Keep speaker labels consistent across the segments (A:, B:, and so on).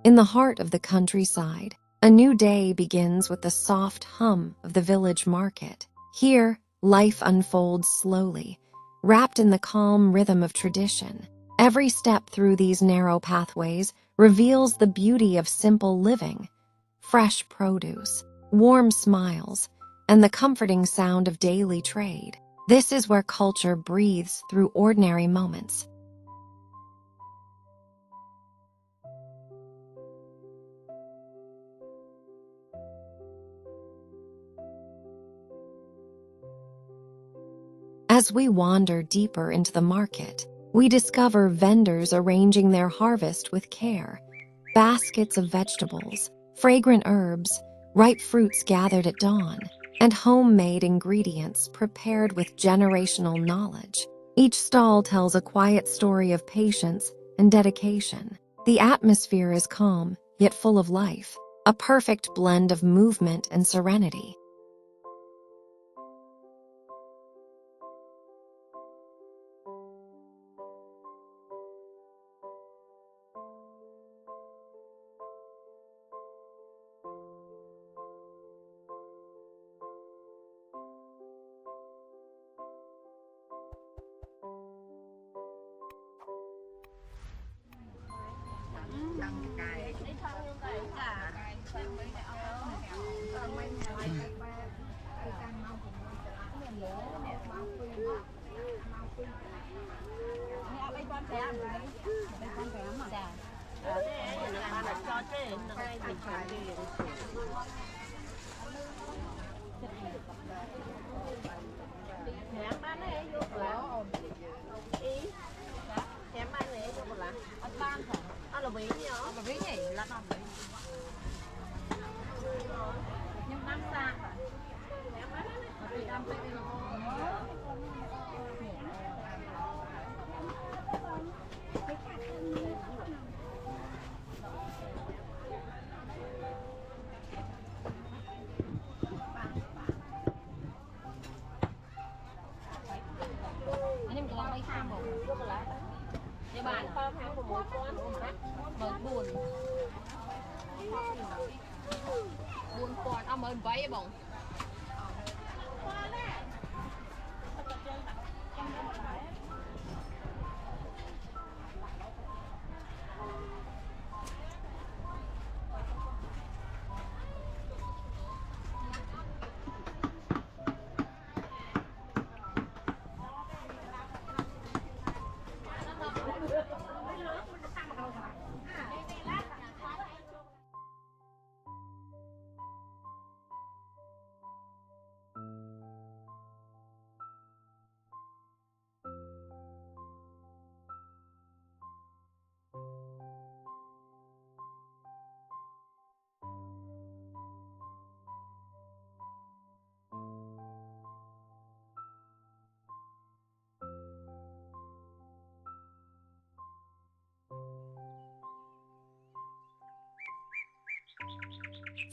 A: In the heart of the countryside, a new day begins with the soft hum of the village market. Here, life unfolds slowly, wrapped in the calm rhythm of tradition. Every step through these narrow pathways reveals the beauty of simple living: fresh produce, warm smiles, and the comforting sound of daily trade. This is where culture breathes through ordinary moments. As we wander deeper into the market, we discover vendors arranging their harvest with care. Baskets of vegetables, fragrant herbs, ripe fruits gathered at dawn, and homemade ingredients prepared with generational knowledge. Each stall tells a quiet story of patience and dedication. The atmosphere is calm, yet full of life, a perfect blend of movement and serenity.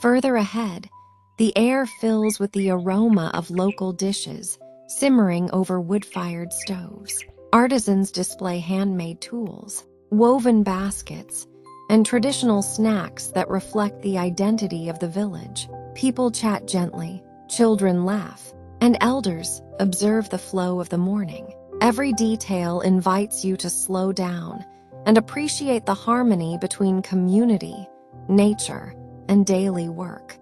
A: Further ahead, the air fills with the aroma of local dishes simmering over wood-fired stoves. Artisans display handmade tools, woven baskets, and traditional snacks that reflect the identity of the village. People chat gently, children laugh, and elders observe the flow of the morning. Every detail invites you to slow down and appreciate the harmony between community, nature, and daily work.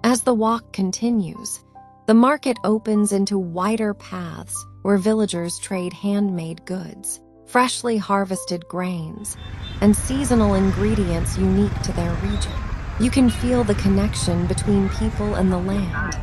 A: As the walk continues, the market opens into wider paths where villagers trade handmade goods, freshly harvested grains, and seasonal ingredients unique to their region. You can feel the connection between people and the land.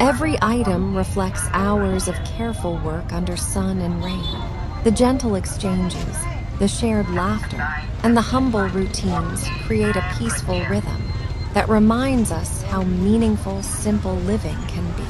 A: Every item reflects hours of careful work under sun and rain. The gentle exchanges, the shared laughter, and the humble routines create a peaceful rhythm that reminds us how meaningful, simple living can be.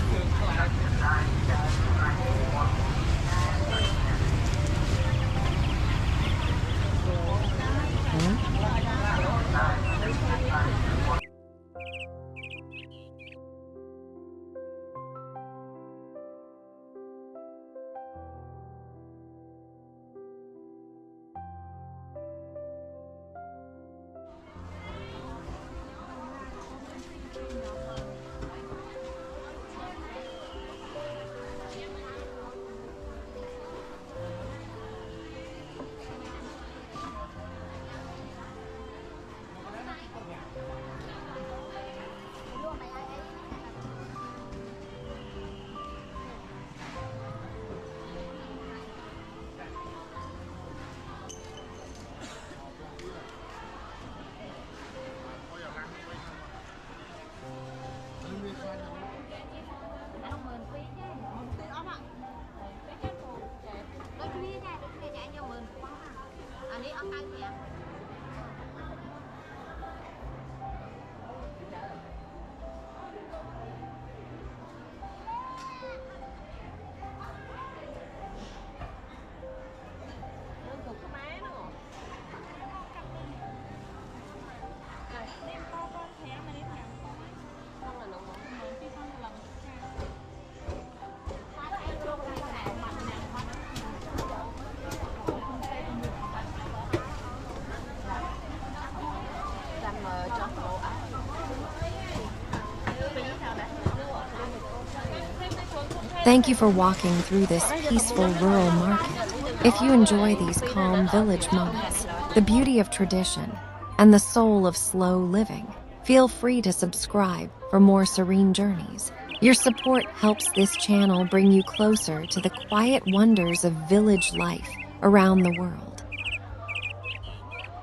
A: Thank you for walking through this peaceful rural market. If you enjoy these calm village moments, the beauty of tradition, and the soul of slow living, feel free to subscribe for more serene journeys. Your support helps this channel bring you closer to the quiet wonders of village life around the world.